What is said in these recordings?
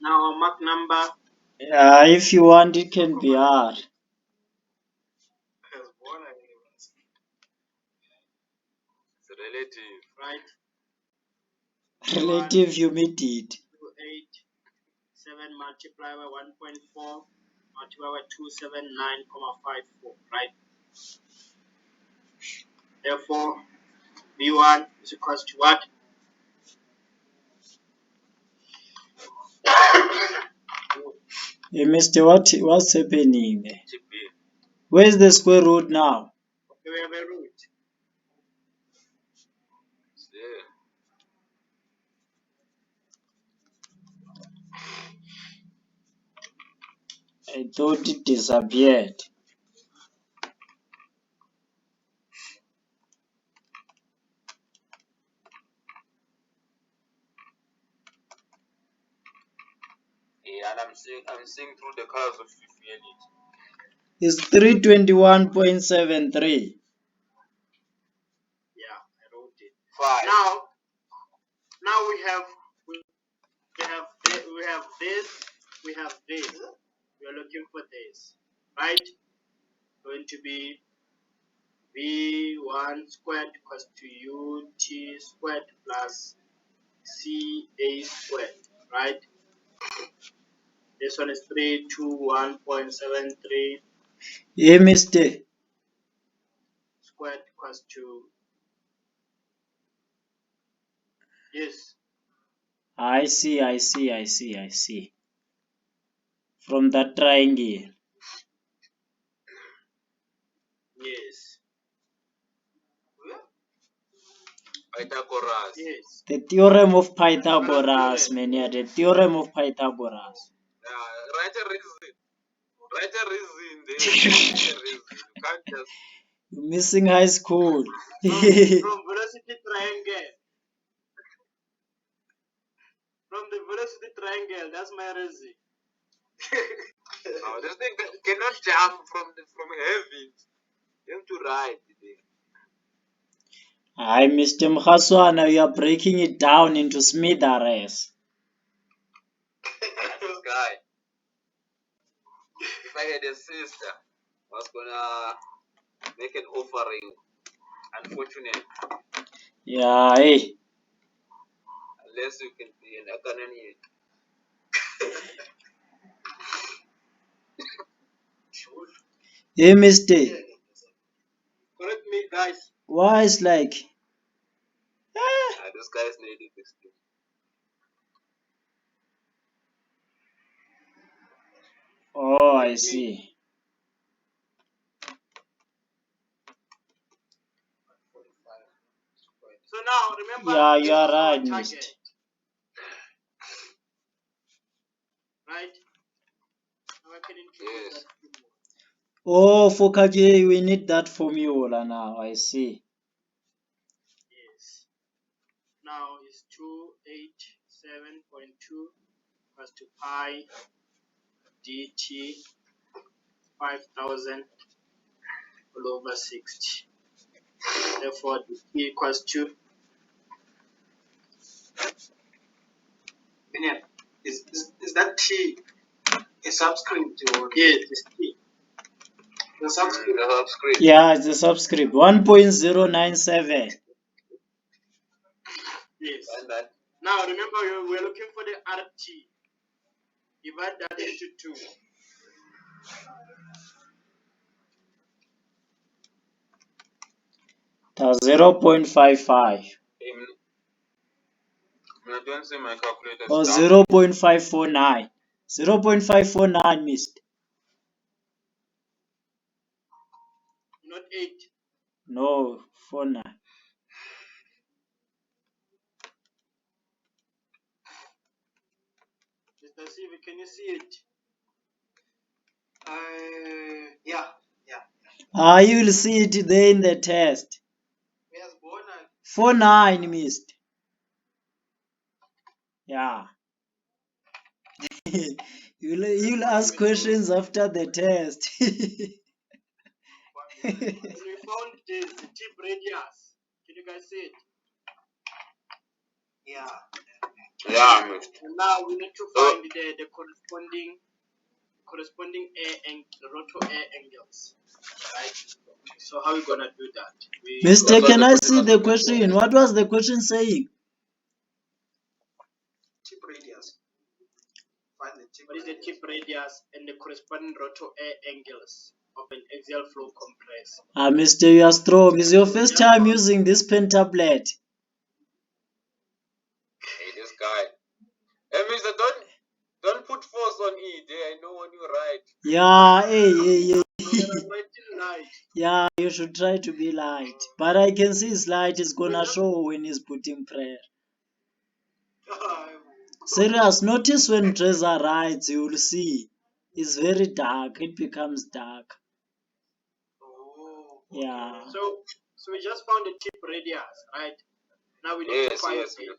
Now mark number. If you want, it can be hard. It's relative, right? Relative humidity. 287 multiplied by 1.4 multiplied by 279.54, right? Therefore, V1 is equals to what? Hey, Mister, what's happening there? Where's the square root now? Okay, we have a root. I thought it disappeared. Yeah, and I'm seeing through the colors of Fifielity. It's 321.73. Yeah, I wrote it. 5. Now we have this. We have this. We are looking for this, right? Going to be V1 squared equals to UT squared plus CA squared, right? This one is 321.73 Hey, Mister. squared equals to, yes. I see. From that triangle. Yes. Pythagoras. Yes. The theorem of Pythagoras, man. Yeah, the theorem of Pythagoras. Write a reason. Write a reason. There. You can't just. You're missing high school. From velocity triangle. From the velocity triangle, that's my reason. This thing cannot jump from heaven. You have to ride it. Hi, Mr. Mkhaswana, you are breaking it down into smithereens. This guy. If I had a sister, I was gonna make an offering. Unfortunately. Yeah, hey. Unless you can be an Akanani. Hey, Mister. Correct me, guys. Why is like... This guy's needed this thing. Oh, I see. So now, remember... Yeah, you are right, Mister. Right? Now I can introduce that. Oh, for KJ, we need that formula now. I see. Yes. Now it's 287.2 equals to pi dt 5,000 all over 60. Therefore, dt equals to... Is that t a subscript? Or yes, it's t. The subscript. Yeah, it's a subscript. 1.097. Yes. Now remember, we're looking for the RT. Divide that into 2. That's 0.55. I don't see my calculator. Or 0.549. 0.549, Mister. Not 8. No, 49. Mr. Sivi, can you see it? Yeah. You will see it there in the test. Yes, 49, Mister. Yeah. You'll ask questions after the test. When we found this tip radius, can you guys see it? Yeah. Yeah, missed. And now we need to find the corresponding rotor air angles. Right? So how are we gonna do that? Mister, can I see the question? What was the question saying? Tip radius. Find the tip. What is the tip radius and the corresponding rotor air angles of an axial flow compressor? Mister, you are strong. Is your first time using this pen tablet? Hey, this guy. Hey, mister, don't put force on it. I know when you write. Yeah, hey. Yeah, you should try to be light. But I can see his light is gonna show when he's putting prayer. Serious, notice when Trezor writes, you will see. It's very dark. It becomes dark. Oh. Yeah. So we just found the tip radius, right? Now we need to find the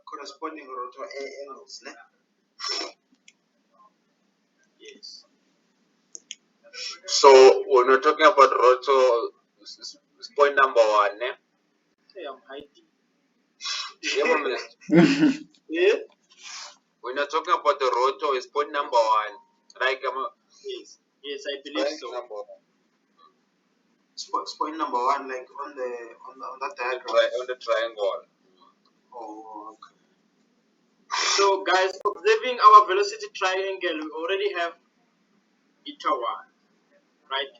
corresponding rotor air angles, né? Yes. So when we're talking about rotor, it's point number 1, ne? Hey, I'm hiding. Yeah. When you're talking about the rotor, it's point number 1. Right? Yes, I believe so. It's point number 1, like on that diagram. On the triangle. Oh, okay. So guys, observing our velocity triangle, we already have beta 1, right?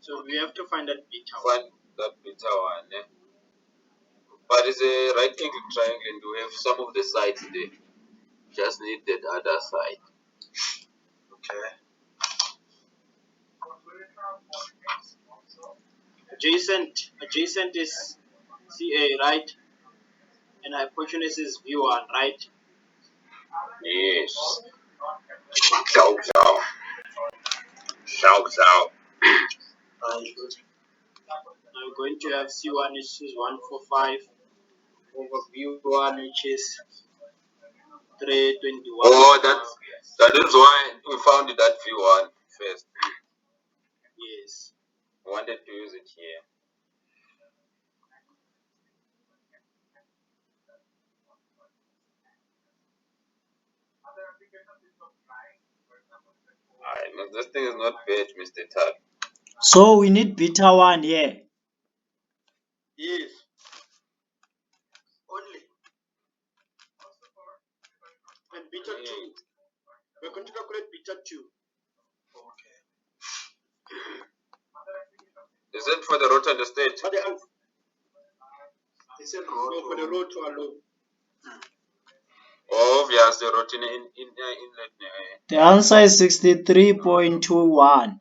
So we have to find that beta 1. Find that beta 1, ne? But it's a right angle triangle and we have some of the sides there. Just need that other side. Okay. Adjacent is CA, right? And hypotenuse is V1, right? Yes. Shouts out. Now we're going to have C1, which is 145 over V1, which is 321. Oh, that is why we found it at V1 first. Yes. I wanted to use it here. This thing is not bad, Mr. Tad. So we need beta 1 here. Yes. Only. And beta 2. We're going to calculate beta 2. Okay. Is it for the rotor and the state? For the rotor. No, for the rotor alone. Obviously, rotor in The answer is 63.21.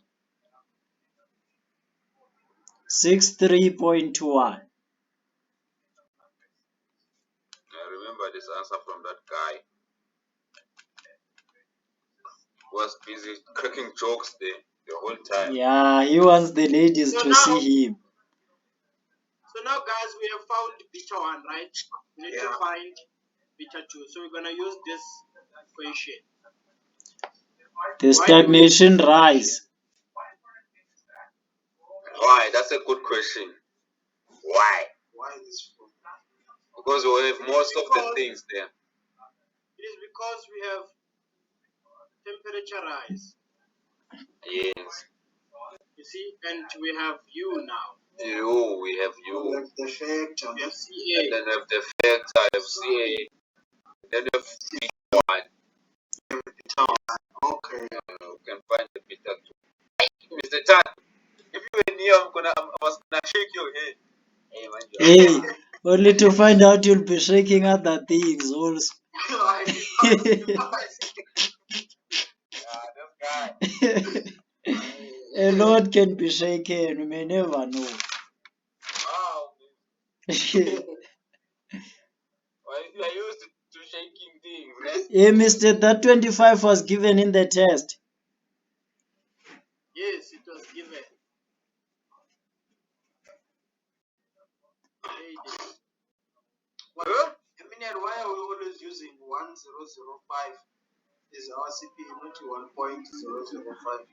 63.21. I remember this answer from that guy. Was busy cracking jokes the whole time. Yeah, he wants the ladies to see him. So now, guys, we have found beta 1, right? We need to find beta 2. So we're going to use this equation. The stagnation rise. Why? That's a good question. Why? Why this? Because we have most of the things there. It is because we have temperature rise. Yes. You see, and we have U now. We have U. We have the factor. We have CA. And then we have the factor, I have CA. Then we have B1. Okay. You can find the beta 2. Mr. Tan, if you were near, I was gonna shake your head. Hey, only to find out you'll be shaking other things also. A lot can be shaken, we may never know. You are used to shaking things, right? Hey, mister, that 25 was given in the test. Yes, it was given. Why are we always using 1005 is our CP, not 1.005?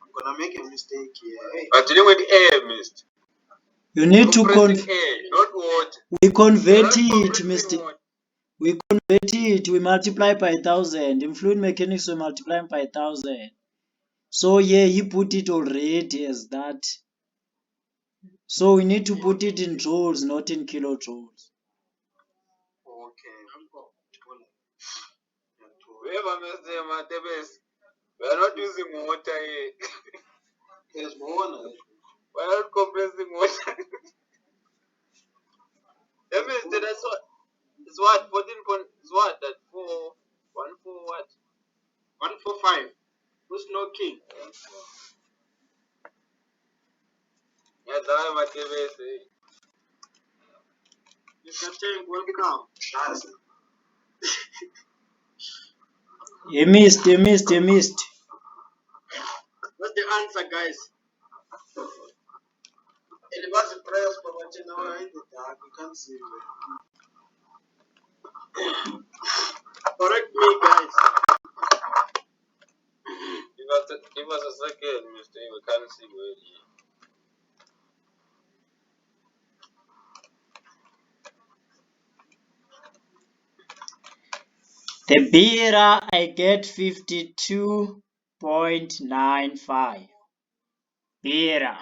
I'm gonna make a mistake here. Hey. But you know what air means? You need to air, not water. we convert it, mister. We convert it, we multiply by 1000. In fluid mechanics, we multiply by 1000. So yeah, he put it already as that. So we need to put it in joules, not in kilojoules. Okay. Whoever messed them at the best, we are not using water here. There's more. We are not compressing water. That means that's what. It's what? 14 point. It's what? That 4. 1 4 what? 145. Who's knocking? Yeah, that's what the best. Mr. Tank, welcome. He missed. What's the answer, guys? It was a prayer for what you know in the dark. You can't see it. Correct me, guys. Give us a second, Mr. We can't see where he. The Bira, I get 52.95. Bira. 95.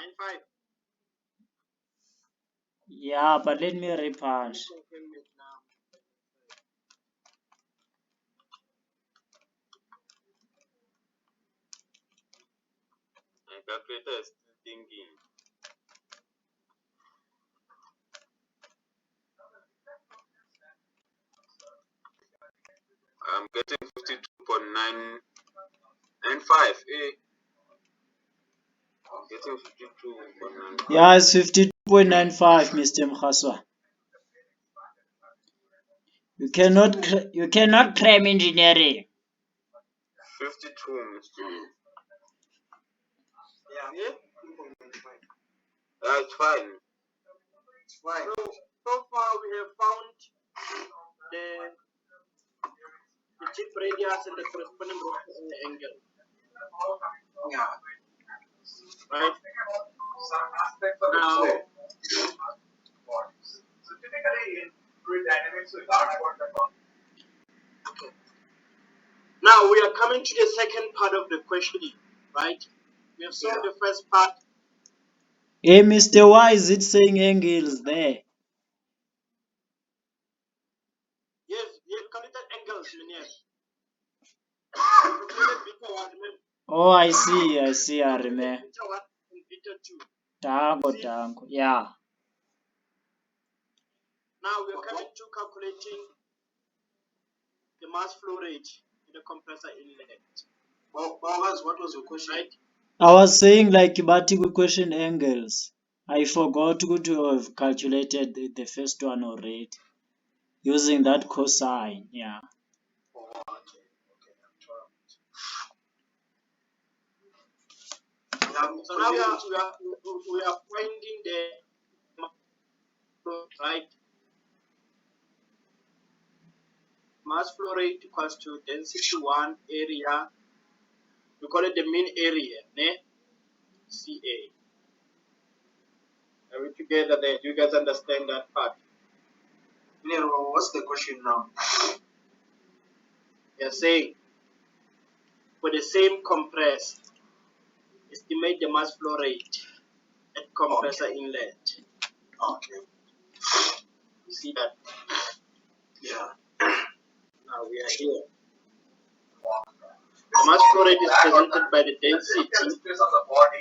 Yeah, but let me repunch. Confirm it now. My calculator is still thinking. I'm getting 52.995. I'm getting 52.95. Yeah, it's 52.95, Mr. Mkhaswa. You cannot cram engineering. 52, Mr. Yeah? That's fine. It's fine. So far we have found the tip radius and the corresponding angle. Yeah. Right? Now, now we are coming to the second part of the questioning, right? We have solved the first part. Hey, Mr. Why is it saying angles there? Yes, calculated angles, Minier. Oh, I see, I remember. Beta 1 and beta 2. Tango, yeah. Now we are coming to calculating the mass flow rate in the compressor inlet. Well, what was your question? Right? I was saying like but equation angles. I forgot to have calculated the first one already using that cosine. Yeah. Oh, okay. So now we are finding the right mass flow rate equals to density 1 area. We call it the mean area, ne? CA. Are we together there? Do you guys understand that part? What's the question now? They're saying for the same compressor, estimate the mass flow rate at compressor inlet. Okay. You see that? Yeah. Now we are here. The mass flow rate is presented by the density, the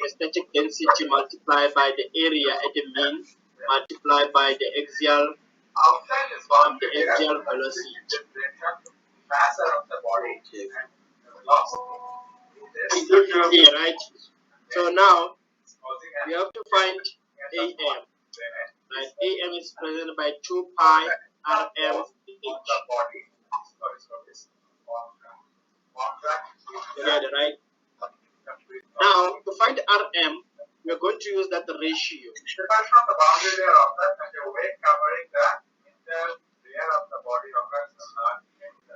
static density multiplied by the area at the mean, multiplied by the axial velocity. Here, right? So now we have to find AM. Right? AM is presented by 2 pi Rm h. Together, right? Now, to find Rm, we are going to use that ratio.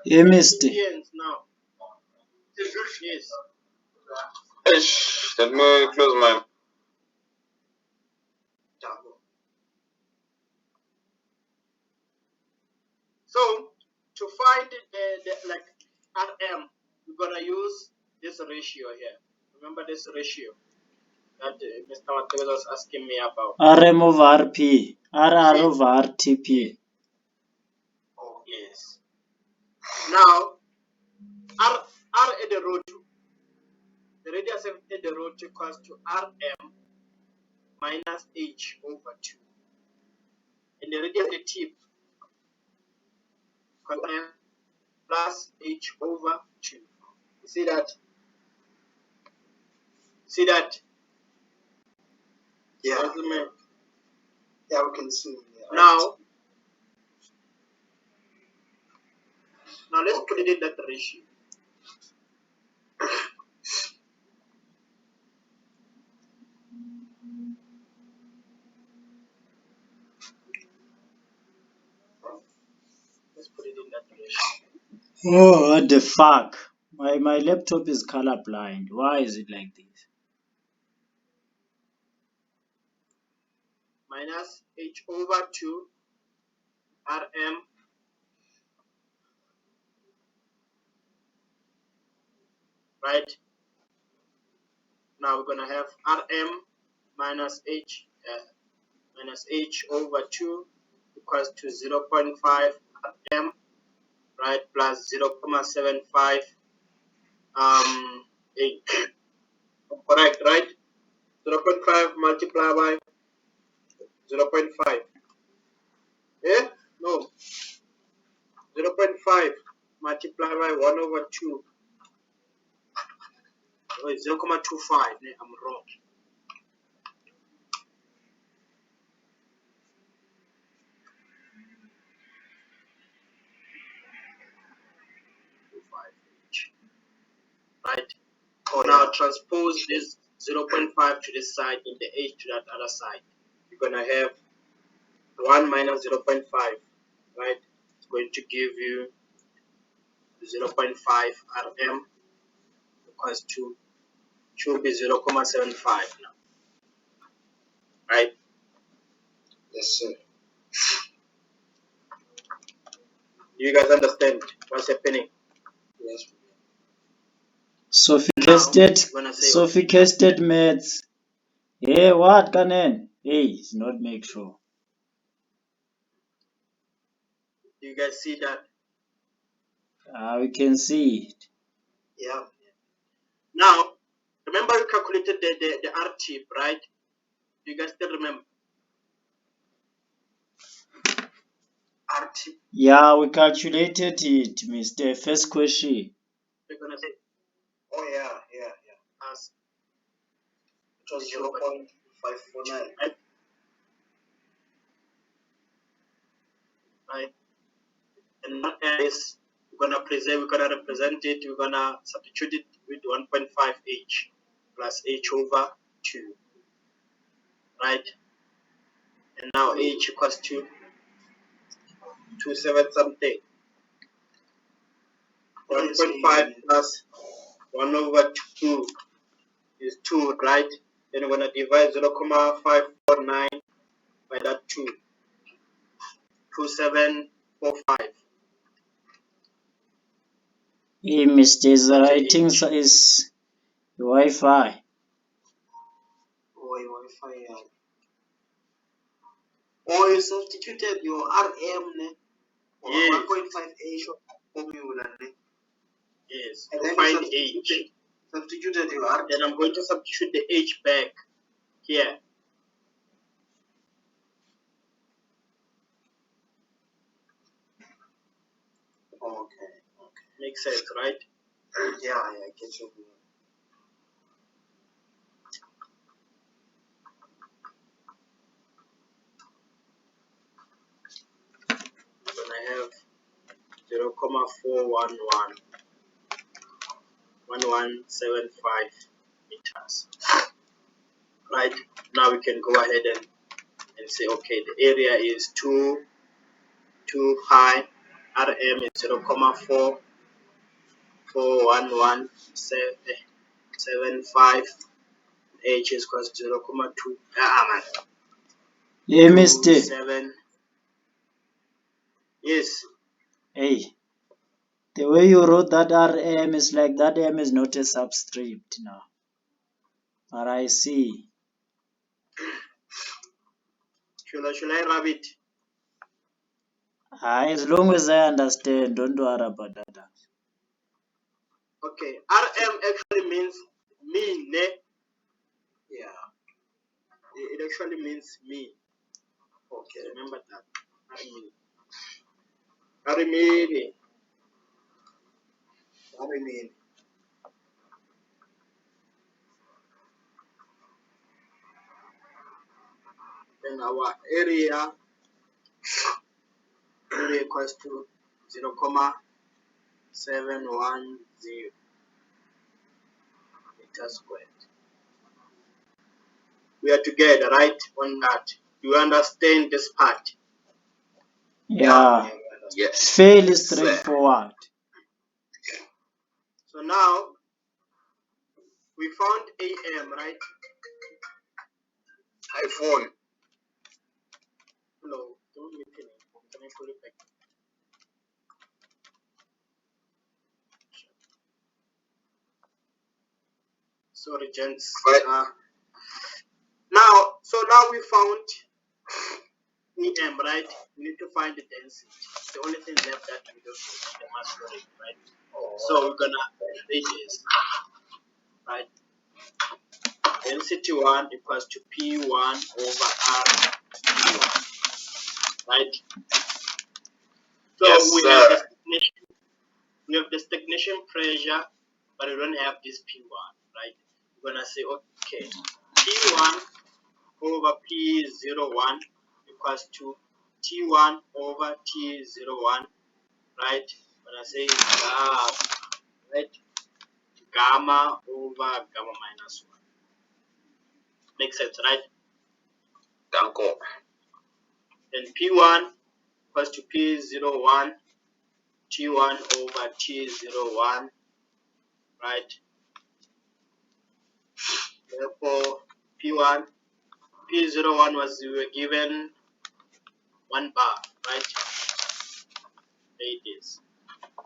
You missed it. Yes, now. Yes. Let me close my. So, find the like RM, we're gonna use this ratio here. Remember this ratio that Mr. Matthews was asking me about. RM over RP. RR over RTP. Oh yes. Now R at the row 2. The radius at the row 2 equals to RM minus H over 2. And the radius at the tip plus H over 2. You see that? See that? Yeah. Yeah, we can see. Yeah. Now let's put it in that ratio. Let's put it in that ratio. Oh, what the fuck? My laptop is colorblind. Why is it like this? Minus H over 2 RM right? Now we're gonna have RM minus H over 2 equals to 0.5 RM, right, plus 0.75 H. Correct, right? 0.5 multiplied by 0.5. Yeah? No. 0.5 multiplied by 1 over 2. Oh, 0.25. I'm wrong. 2.5H. Right? Now transpose this 0.5 to this side and the H to that other side. You're going to have 1 minus 0.5, right? It's going to give you 0.5 RM equals to should be 0.75 now, right? Yes, sir. You guys understand what's happening? Yes. Sophisticated maths. Hey, what, Kanen? Hey, it's not make sure. You guys see that? We can see it. Yeah. Now, remember you calculated the R tip, right? You guys still remember? R tip. Yeah, we calculated it, Mr. First question. We're gonna say, oh yeah. As it was 0.549. Right? And not this, we're gonna represent it, we're gonna substitute it with 1.5H plus H over 2. Right? And now H equals to 27 something. 1.5 plus 1 over 2 is 2, right? Then we're going to divide 0.549 by that 2. 2745. Hey, Mr. Writing is Wi-Fi. Wi-Fi, yeah. Oh, you substituted your RM, yes. 1.5H formula. Yes, and then find H. Substituted your R. Then I'm going to substitute the H back here. Okay. Makes sense, right? Yeah, I get you. Then I have 0.411 1175 meters. Right, now we can go ahead and say, okay, the area is too high. RM is 0.41175. H is equals to 0.2. Hey, Mr. 7. Yes. Hey, The way you wrote that Rm is like that M is not a subscript now. But I see. Should I rub it? As long as I understand, don't worry about that. Okay, RM actually means mean. Yeah, it actually means mean. Okay, remember that. Arimini. Then our area equals to 0,710 meters squared. We are together, right, on that. Do you understand this part? Yeah. Yes. It's fairly straightforward. So now we found AM, right? iPhone. No, don't make any. Can I put it back? Sorry, gents. Now we found EM, right? We need to find the density. The only thing left that we don't know is the mass flow rate, right? So we're gonna rate this, right? Density 1 equals to P1 over R, right? So Yes, we have the stagnation pressure, but we don't have this P1, right? We're gonna say, okay, P1 over P01 equals to T1 over T01, right? When I say right, gamma over gamma minus 1. Makes sense, right? Danko. Then P1 equals to P01, T1 over T01, right? Therefore, P01 was, we were given 1 bar, right? There it is, 1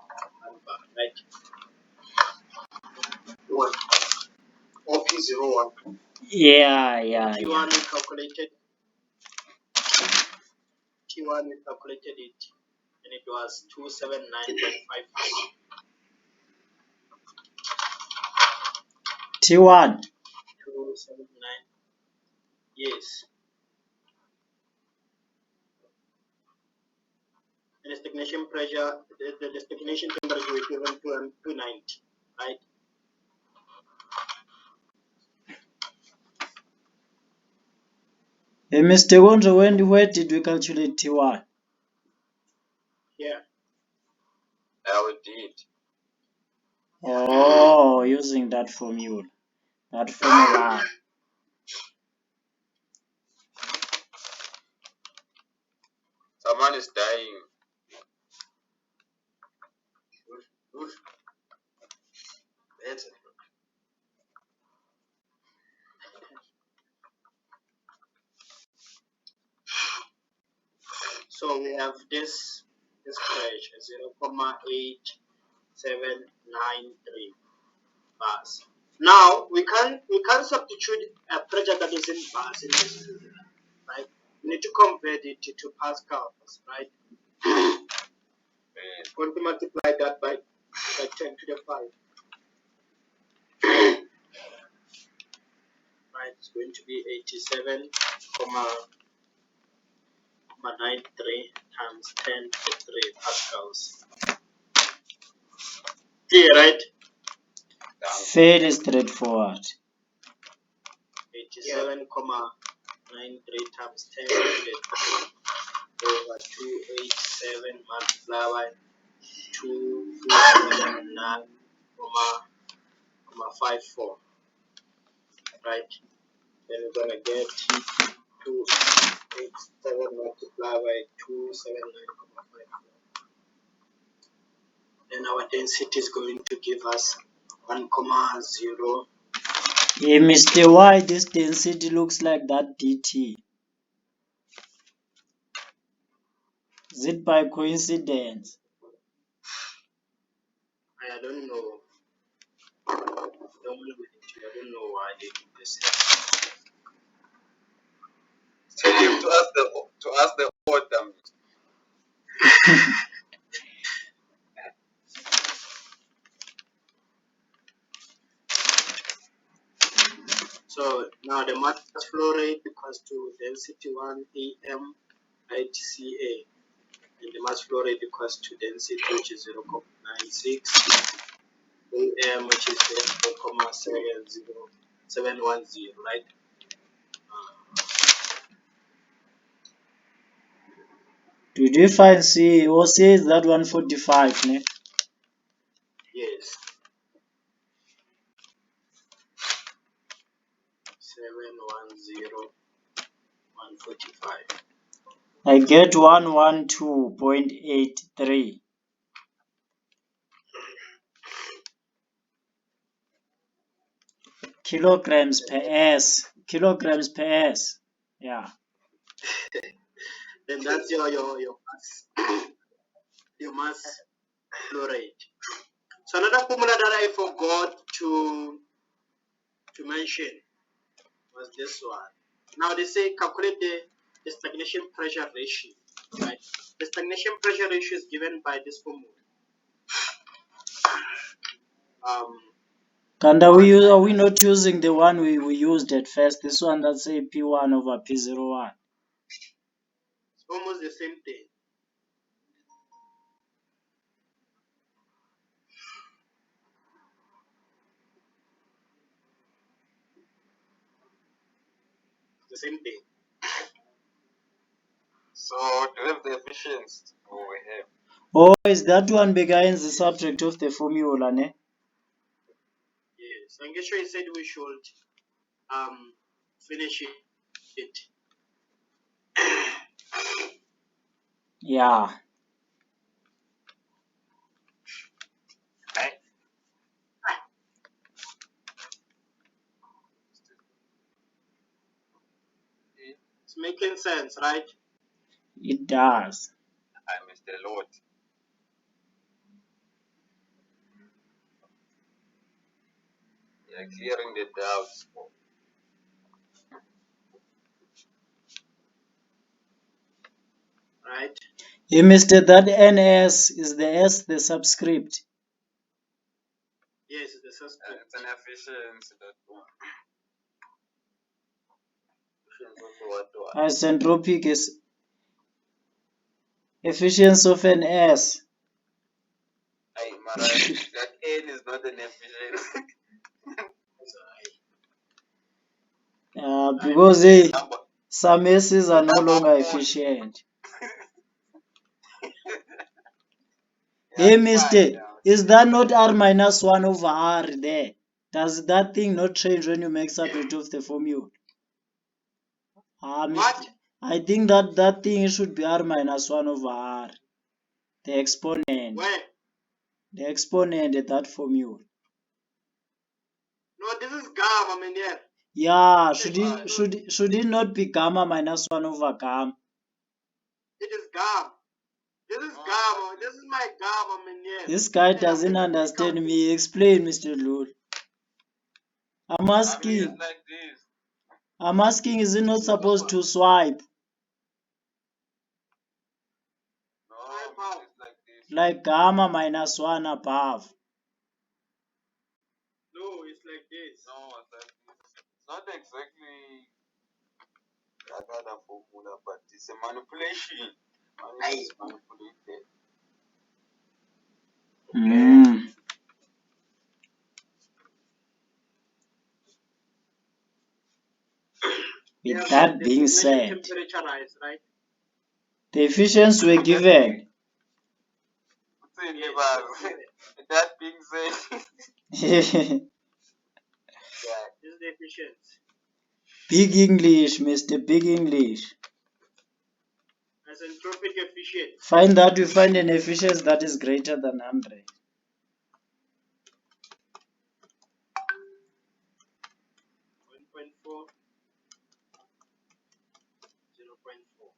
bar, right? Or P01. Yeah. T1 we calculated it, and it was 279.55. T1. 279. Yes. And the stagnation pressure, the stagnation temperature is given to 290, right? Hey, Mr. Wondro, where did we calculate T1? Here. I did. Oh, using that formula. That formula. Someone is dying. Good. That's it. So we have this pressure 0,8793 bars. Now we can substitute a pressure that is in bars in this formula, right? We need to convert it to pascals, right? Going to multiply that by 10 to the 5. Right, it's going to be 87,93 times 10 to the 3 pascals. Clear, right? Fairly straightforward. 87,93 times 10 to the 3 over 287 multiplied by 2279,54. Right? Then we're gonna get 287 multiplied by 279,54. Then our density is going to give us 1,0. Hey, Mr. Why this density looks like that dt? Is it by coincidence? I don't know. I don't know why they do this. So you have to ask the author. So now the mass flow rate equals to density 1 AM right Ca, and the mass flow rate equals to density which is 0.96 AM which is 0.710, right? Did you find C or C is that 145? Ne? Yes. 710 145. I get 112.83 kilograms per S. Kilograms per S. Yeah. Then that's your mass flow rate. So another formula that I forgot to mention was this one. Now they say calculate the stagnation pressure ratio, right? The stagnation pressure ratio is given by this formula. And are we not using the one we used at first? This one that's a P1 over P01. It's almost the same thing. It's the same thing. So to have the efficiency over here. Oh, is that one behind the subject of the formula, ne? Yes. And Geshe said we should finish it. Yeah. It's making sense, right? It does. I missed a lot. Yeah, clearing the doubts. Right? You missed it, that NS is the S, the subscript. Yes, the subscript. It's an efficiency that one. Efficiency also what? Isentropic is efficiency of an S. Hey, Mariah, that N is not an efficiency. Because some S's are no Number longer one. efficient. Yeah, Hey, it's mister, fine now. is that not R minus 1 over R there? Does that thing not change when you make subtract of the formula? What? I think that thing should be R minus 1 over R. The exponent. Where? The exponent at that formula. No, this is gamma, I mean, yeah. Yeah, should it not be gamma minus 1 over gamma? It is gamma. This is gamma. This is my gamma, I mean, yeah. This guy doesn't understand me. Explain, Mr. Lul. I'm asking. I mean, it's like this. I'm asking, is it not supposed to swipe? No, it's like this. Like gamma minus 1 above. No, it's like this. No, it's like this. It's not exactly that other formula, but it's a manipulation. It's manipulated. Mm. With that being said, Temperature rise, right? the efficiencies were given. That being said, Big This is the efficiency. English, Mr. Big English. Isentropic efficiency. Find that we find an efficiency that is greater than 100. 1.4, 0.4.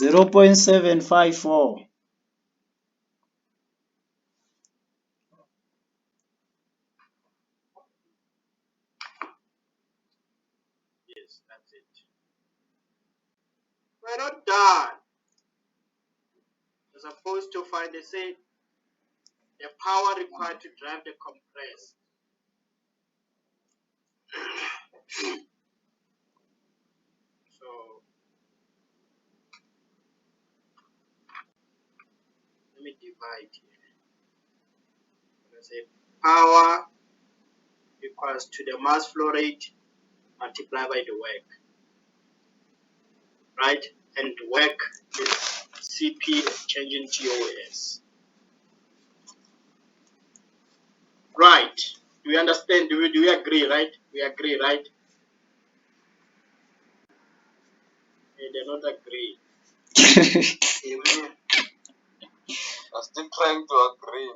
0.754. Yes, that's it. We're not done. We're supposed to find the power required to drive the compressor. So let me divide here. I'm going to say power equals to the mass flow rate multiplied by the work, right? And work is CP changing TOS. Right. Do we understand? Do we agree, right? We agree, right? They not agree. I'm still trying to agree.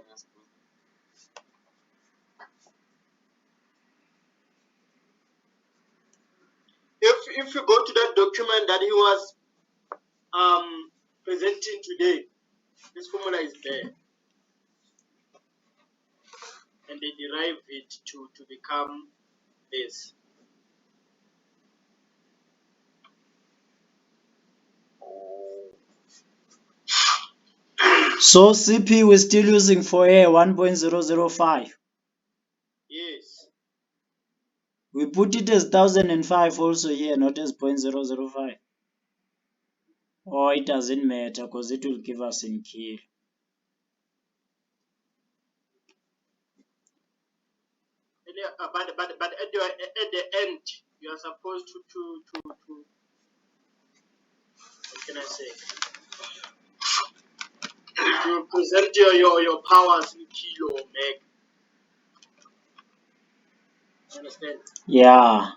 If you go to that document that he was presenting today, this formula is there, and they derive it to become this. So CP we're still using for A 1.005. Yes. We put it as 1005 also here, not as 0.005. Or it doesn't matter because it will give us in kilo. But at the end, you are supposed to what can I say? To present your powers in kilo or meg. Understand? Yeah.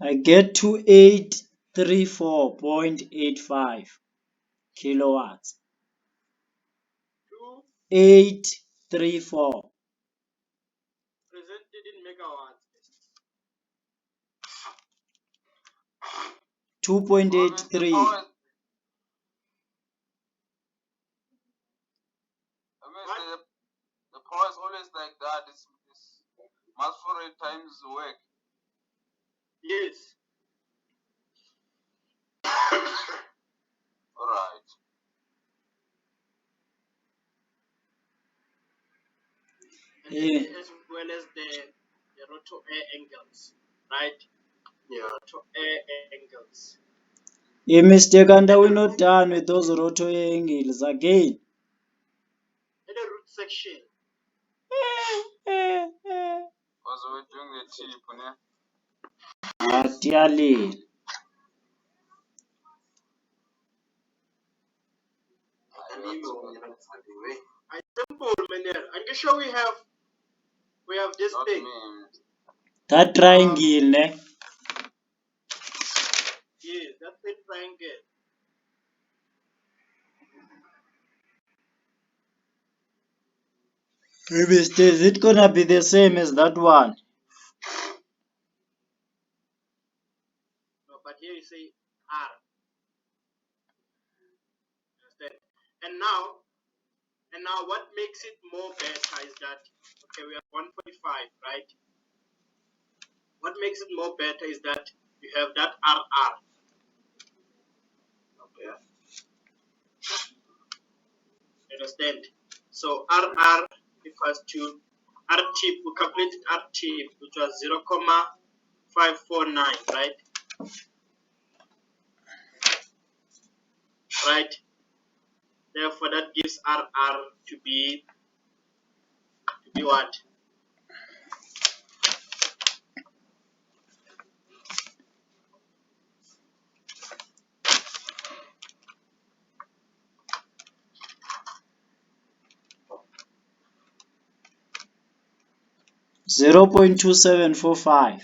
I get 2834.85 kilowatts. 834. Presented in megawatts. 2.83. The power is always like that. It's mass flow rate times work. Yes. Alright. As well as the rotor air angles, right? Yeah. Rotor air angles. Mistake, and we're not done with those rotor angles again. In the root section. Because we're doing the tip, ne? Dearly. I simple manner. I'm sure we have this Not thing. Me. That triangle, ne? Yes, that's the triangle. Is it gonna be the same as that one? No, but here you say R. Understand? And now what makes it more better is that okay, we have 145, right? What makes it more better is that you have that RR. Okay. Understand? So RR equals to R tip. We calculated R tip, which was 0,549, right? Right. Therefore, that gives RR to be what? 0.2745.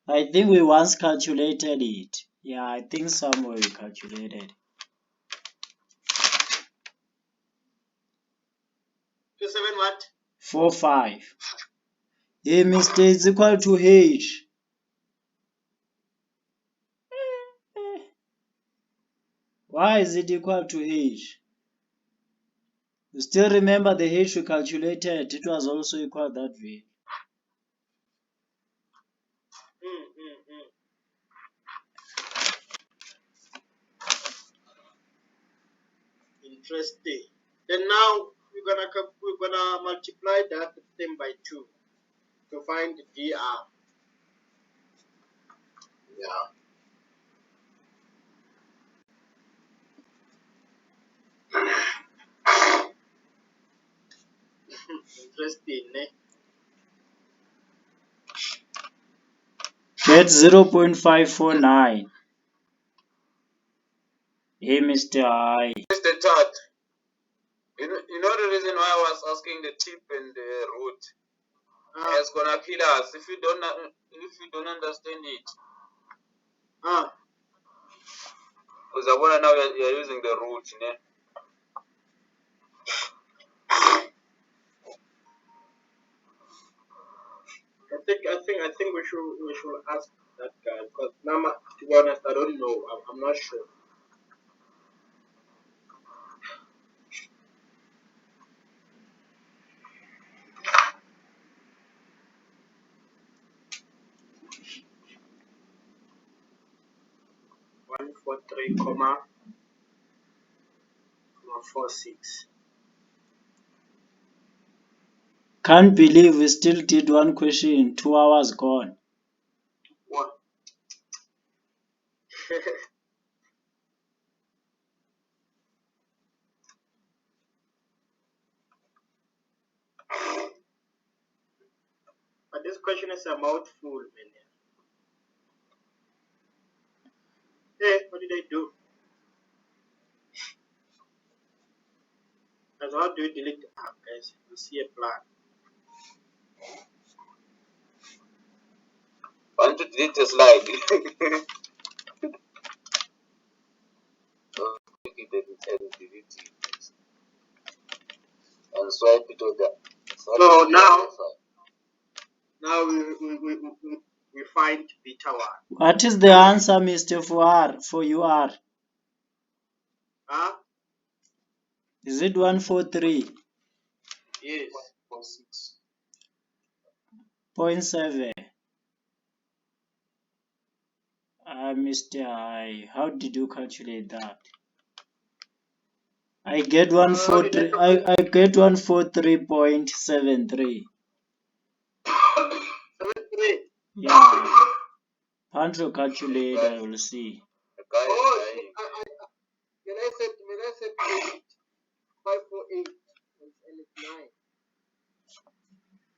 I think we once calculated it. Yeah, I think somewhere we calculated. 27 what? 45. Hey, Mr. It's equal to H. Why is it equal to H? You still remember the H we calculated? It was also equal that way. Interesting. Then now we're gonna multiply that thing by 2 to find the dr. Yeah. Interesting, eh? Get 0.549. Hey, Mr. I. It's the chart. You know the reason why I was asking the tip and the root? It's gonna kill us if you don't understand it. Because I wanna now you're using the root, ne? I think we should ask that guy, because now, to be honest, I don't know. I'm not sure. One four three comma 46. Can't believe we still did one question in 2 hours gone. What? But this question is a mouthful, man. Hey, what did I do? As how do you delete the app, guys? You see a plan. Want to delete the slide? So click it and delete it. And swipe it over. So now we find beta 1. What is the answer, Mr. For UR? Huh? Is it 143.7? Yes. Mr. I, how did you calculate that? I get 143. I get 143.73. 73. Yeah. Pancho calculate, I will see. The guy is dying. When I said 548 and it's 9.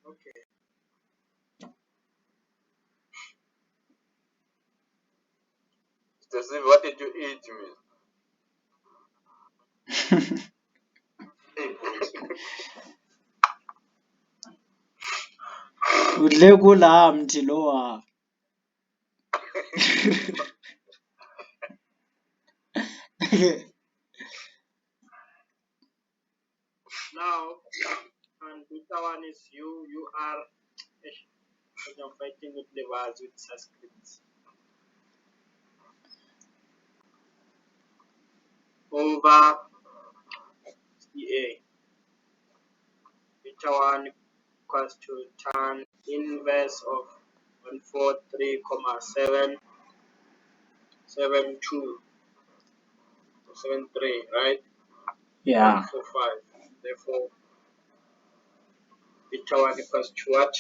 Okay. Steve, what did you eat, me? Udle kula mthi lowa. Now, and beta 1 is you are. I'm fighting with the words with Sanskrit. Over CA. Beta 1 equals to tan inverse of 143,772.73, right? Yeah. 145. Therefore, beta 1 equals to what?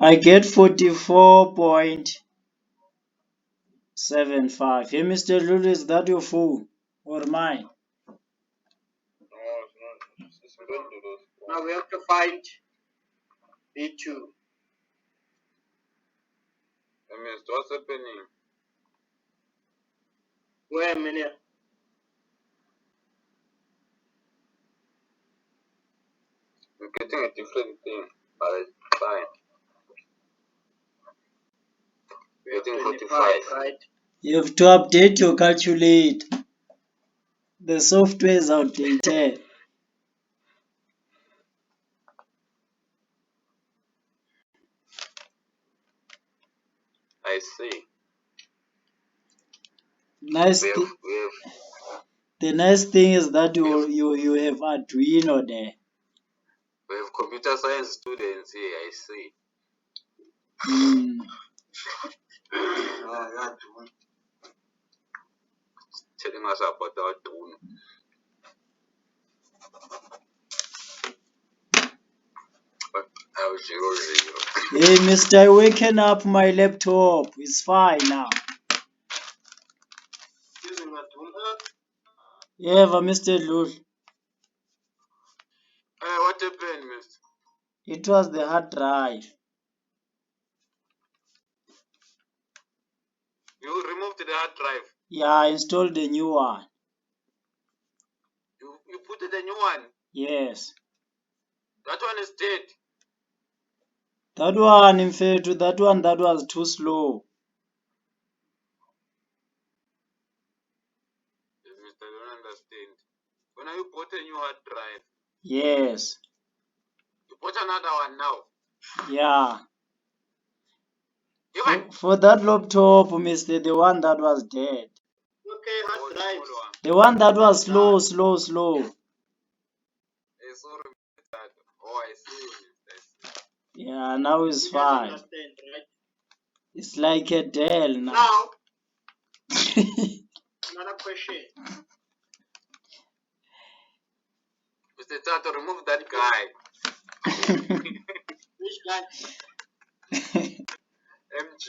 I get 44.75. Hey, Mr. Lulu, is that your phone or mine? No, it's not. It's going to those. Now we have to find B2. I mean, what's happening? Wait a minute. You're getting a different thing, but it's fine. getting 45. right? You have to update your calculator. The software is outdated. I see. Nice. The nice thing is that you have Arduino there. We have computer science students here. I see. Telling us about the Arduino. But I was 0, 0. Hey, Mister, I waken up my laptop. It's fine now. Using Arduino. Yeah, Mr. Lul. What happened, mister? It was the hard drive. You removed the hard drive. Yeah, I installed the new one. You put the new one. Yes. That one is dead. That one, in fact, that was too slow. Yes, mister, I don't understand. When you bought a new hard drive, Yes. you bought another one now. Yeah. Even For that laptop, Mister, the one that was dead. Okay, hard drive. The one that was slow. Sorry, that. Oh, I see. Yeah, now it's You guys fine. understand, right? It's like a Dell now. Now, another question. Mr. Tato, remove that guy. Which guy? MG.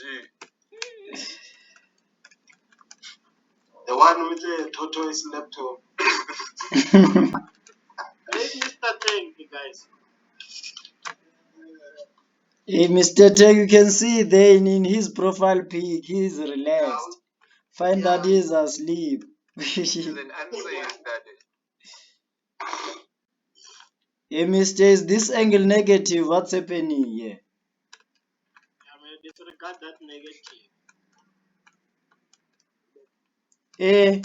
The one with the tortoise laptop. Let me start saying, you guys. Hey, Mr. Tech, you can see there in his profile pic, he's relaxed. Find that he's asleep. He's an unsaved study. Hey, Mr. Is this angle negative? What's happening here? I mean, disregard that negative. Hey,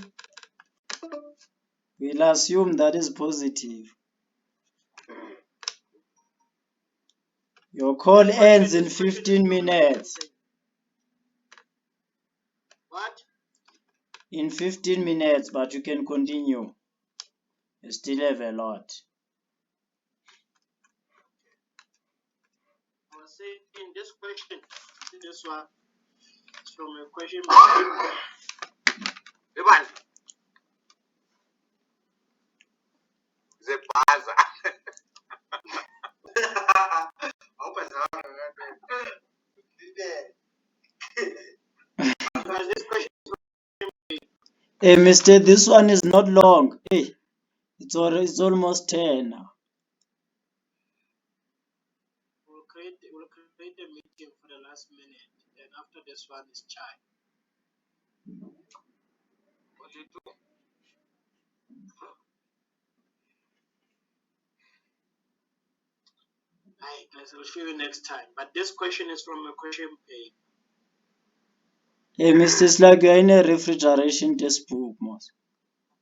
we'll assume that is positive. Your call ends in 15 minutes. What? In 15 minutes, but you can continue. You still have a lot. I was saying this question, this one, is from a question. Ivan. The baza. This question, Hey, Mister, this one is not long. Hey, it's almost 10 now. we'll create a meeting for the last minute. Then after this one is chai. What do you do? Alright, guys, I'll show you next time. But this question is from a question page. Hey, Mister, it's like you're in a refrigeration test book, Mos.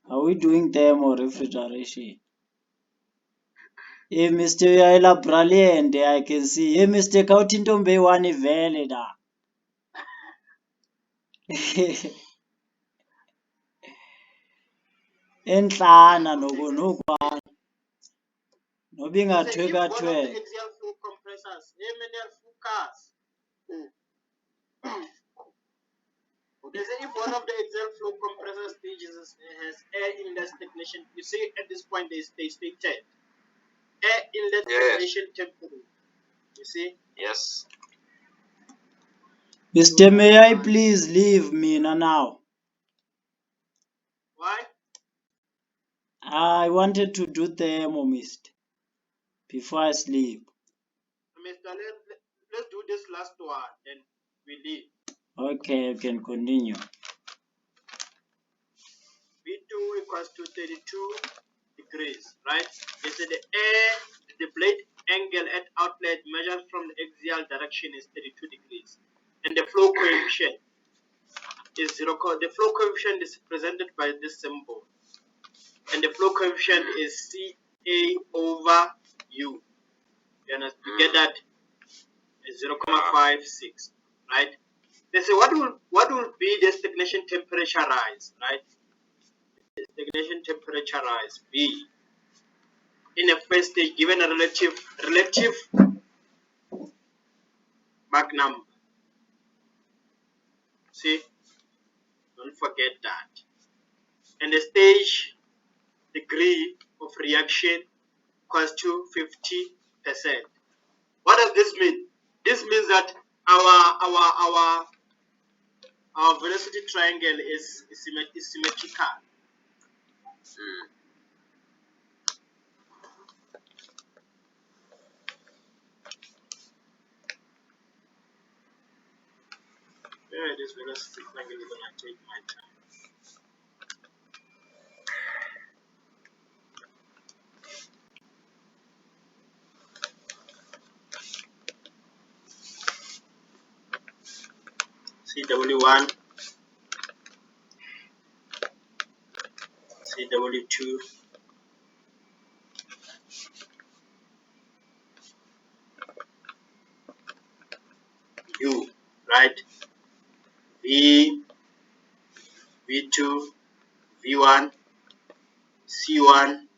Are we doing thermo refrigeration? Hey, Mister, you are brilliant. I can see. Hey, Mister, kautintombe one vele da. Enhlana nokwana. Nobingathweka One of the thweka. axial flow compressors, many cars. They say if one of the axial flow compressor stages has air inlet stagnation, you see at this point they stated air inlet stagnation temperature. You see? Yes. Mister, may I please leave me now? Why? I wanted to do thermo, Mister, before I sleep. Mister, let's do this last one, then we leave. Okay, you can continue. V2 equals to 32 degrees, right? They say the blade angle at outlet measured from the axial direction is 32 degrees. and the flow coefficient is 0. The flow coefficient is represented by this symbol, and the flow coefficient is CA over U. You get that? Is 0.56, right? They say what will be the stagnation temperature rise, right? The stagnation temperature rise B in a first stage given a relative Mach number. See, don't forget that. And the stage degree of reaction equals to 50%. What does this mean? This means that our velocity triangle is symmetrical. Yeah, this velocity triangle is gonna take my time. CW1, CW2, U, right? V, V2, V1, C1,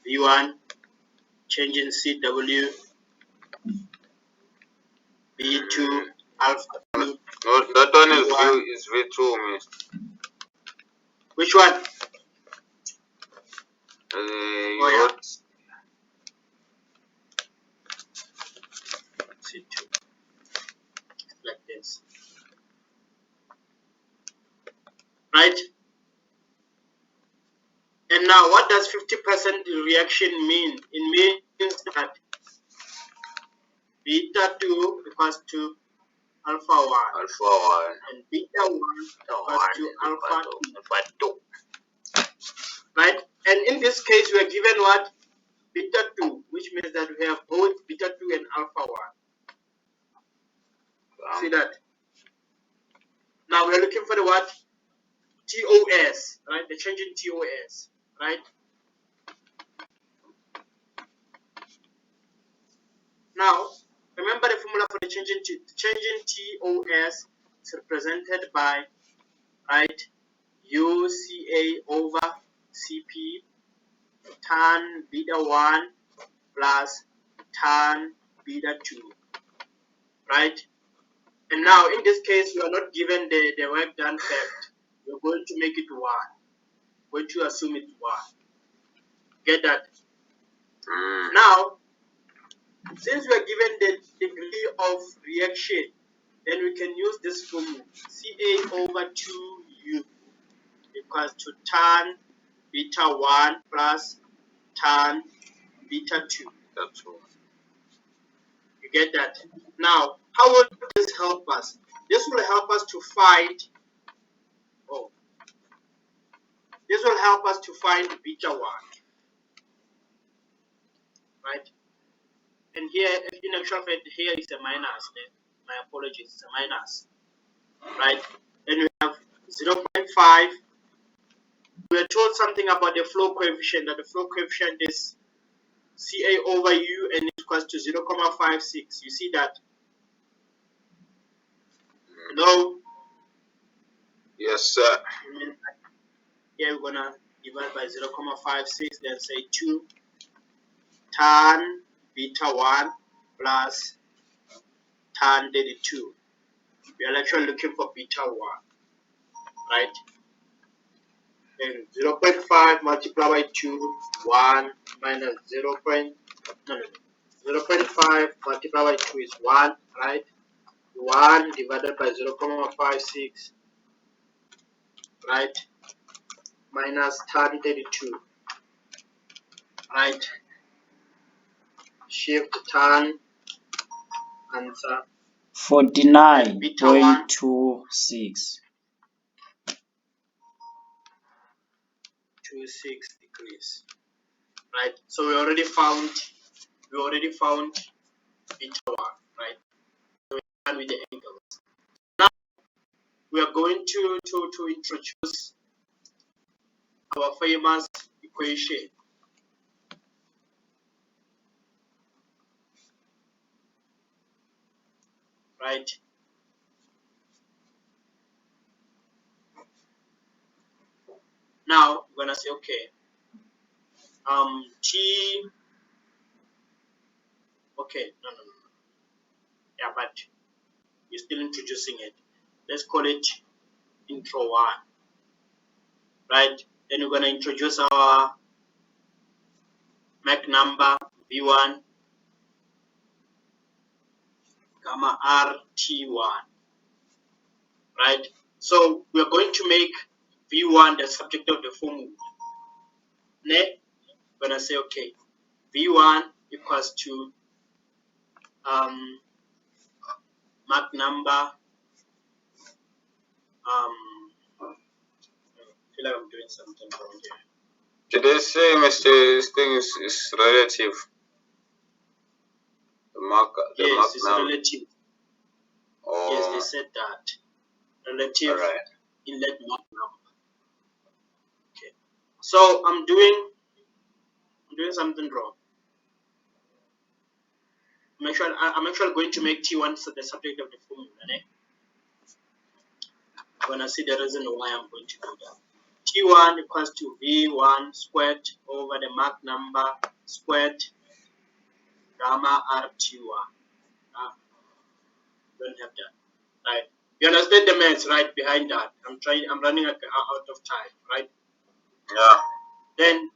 V1, change in CW, V2, alpha 2. No, that one is V2, miss. Which one? Oh, yeah. C2. Like this. Right? And now what does 50% reaction mean? It means that beta 2 equals to alpha 1. And beta 1 equals to alpha 2. Right? And in this case, we are given what? Beta 2, which means that we have both beta 2 and alpha 1. See that? Now we are looking for the what? TOS, right? The change in TOS, right? Now, remember the formula for the change in TOS is represented by, right, UCA over CP tan beta 1 plus tan beta 2, right? And now in this case, we are not given the work done fact. We're going to make it 1. We're going to assume it's 1. Get that? Now, since we are given the degree of reaction, then we can use this formula. CA over 2U equals to tan beta 1 plus tan beta 2. That's all. You get that? Now, how will this help us? This will help us to find, this will help us to find beta 1. Right? And here, in actual fact, here is a minus. My apologies, it's a minus. Right? Then we have 0.5. We are told something about the flow coefficient, that the flow coefficient is CA over U and it equals to 0.56. You see that? Hello? Yes, sir. Here we're gonna divide by 0.56, then say 2 tan beta 1 plus tan 32. We are actually looking for beta 1, right? Then 0.5 multiplied by 2, 1 minus 0.5 multiplied by 2 is 1, right? 1 divided by 0.56, right? Minus tan 32, right? Shift tan, answer 49.26. 26 degrees, right? So we already found beta 1, right? So we're done with the angles. Now to introduce our famous equation. Right? Now we're gonna say, okay, T. Okay, no. Yeah, but we're still introducing it. Let's call it intro 1. Right? Then we're gonna introduce our Mach number V1 gamma RT1. Right? So we're going to make V1 the subject of the formula. We're gonna say, okay, V1 equals to Mach number. I feel like I'm doing something wrong here. Did they say, Mr. This thing is relative? The Mach Yes, it's number. relative. Oh. Yes, they said that. Relative Right. inlet Mach number. Okay. So I'm doing something wrong. I'm actually going to make T1 the subject of the formula. When I see the reason why I'm going to do that. T1 equals to V1 squared over the Mach number squared gamma RT1. Don't have that. Right? You understand the maths right behind that? I'm running out of time, right? Yeah. Then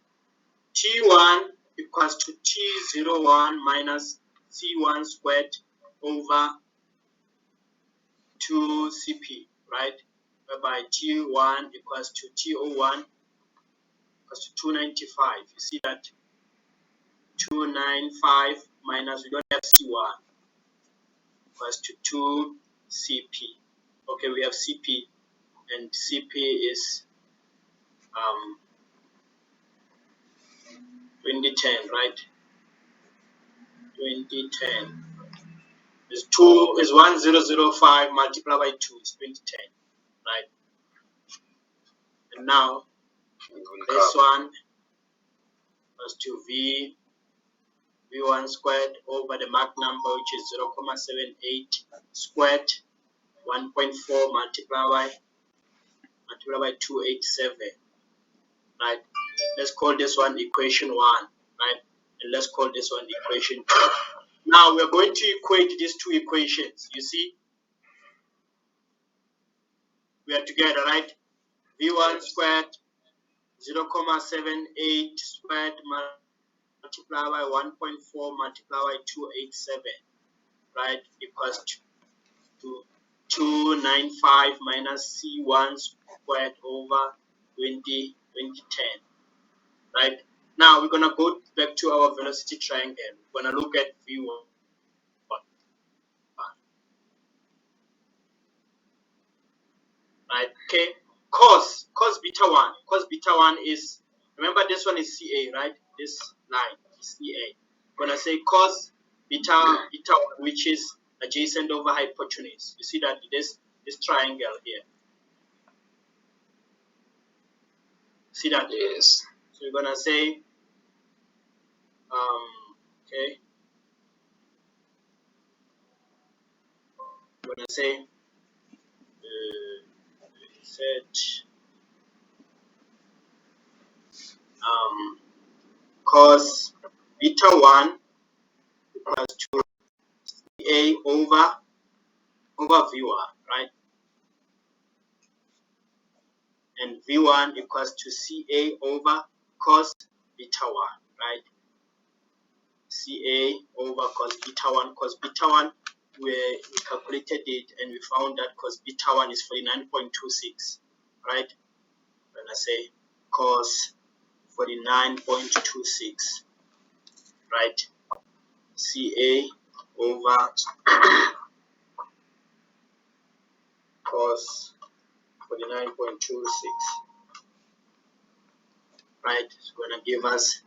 T1 equals to T01 minus C1 squared over 2CP, right? Whereby T1 equals to T01 equals to 295. You see that 295 minus, we don't have C1, equals to 2CP. Okay, we have CP, and CP is 2010, right? 2010 is 1005 multiplied by 2 is 2010, right? And now this one was to V1 squared over the Mach number, which is 0.78 squared 1.4 multiplied by 287, right? Let's call this one equation 1, right? And let's call this one equation 2. Now we're going to equate these two equations. You see, we are together, right? V1 squared 0.78 squared multiplied by 1.4 multiplied by 287, right? Equals to 295 minus C1 squared over 2010, right? Now we're gonna go back to our velocity triangle. We're gonna look at V1. Right? Okay. Cos beta 1 is, remember this one is CA, right? This line is CA. When I say cos beta 1, which is adjacent over hypotenuse, you see that this triangle here. See that? Yes. So we're gonna say okay. We're gonna say set cos beta 1 equals to CA over V1, right? And V1 equals to CA over cos beta 1, right? CA over cos beta 1. Cos beta 1, we calculated it and we found that cos beta 1 is 49.26, right? When I say cos 49.26, right? CA over cos 49.26, right? It's going to give us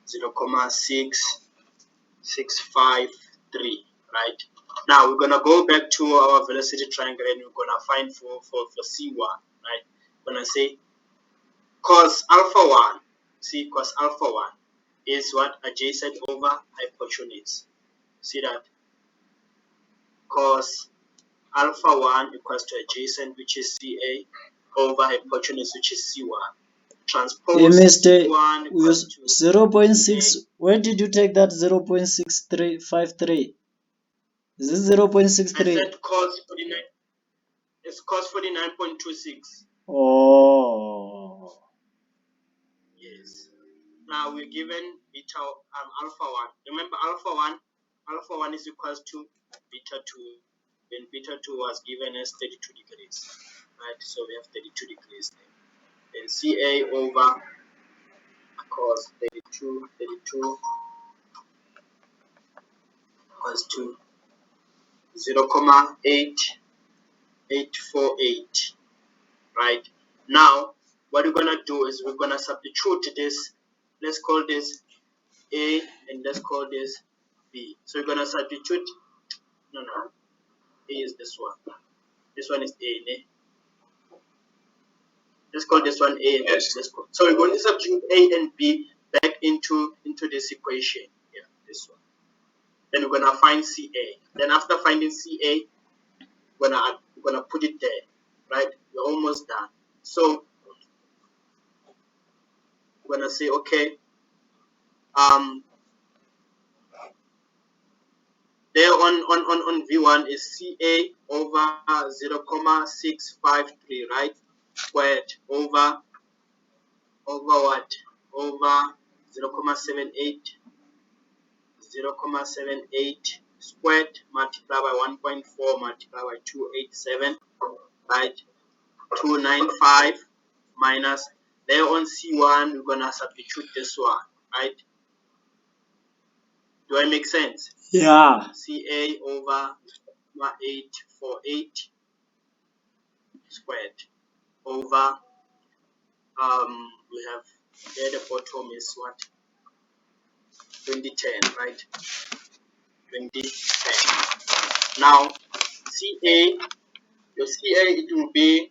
0.6653, right? Now we're gonna go back to our velocity triangle and we're gonna find for C1, right? We're gonna say cos alpha 1. See, cos alpha 1 is what? Adjacent over hypotenuse. See that? Cos alpha 1 equals to adjacent, which is CA, over hypotenuse, which is C1. Transpose Mr. C1 equals to 0.6. Where did you take that 0.6353? Is this 0.63? I said cos 49. It's cos 49.26. Oh. Yes. Now we're given beta alpha 1. Remember alpha 1 is equals to beta 2. Then beta 2 was given as 32 degrees. Right? So we have 32 degrees there. Then CA over cos 32 equals to 0.8848. Right? Now what we're gonna do is we're gonna substitute this. Let's call this A and let's call this B. So we're gonna substitute. No. A is this one. This one is A. Ne? Let's call this one A. And yes. So we're going to substitute A and B back into this equation. Yeah, this one. Then we're gonna find CA. Then after finding CA, we're gonna put it there. Right? We're almost done. So we're gonna say okay. There on V1 is CA over 0.653, right? Squared over what? Over 0.78 squared multiplied by 1.4 multiplied by 287, right? 295 minus there on C1 we're gonna substitute this one, right? Do I make sense? Yeah. CA over 848 squared over we have there the bottom is what 2010, right? 2010. Now CA, your CA it will be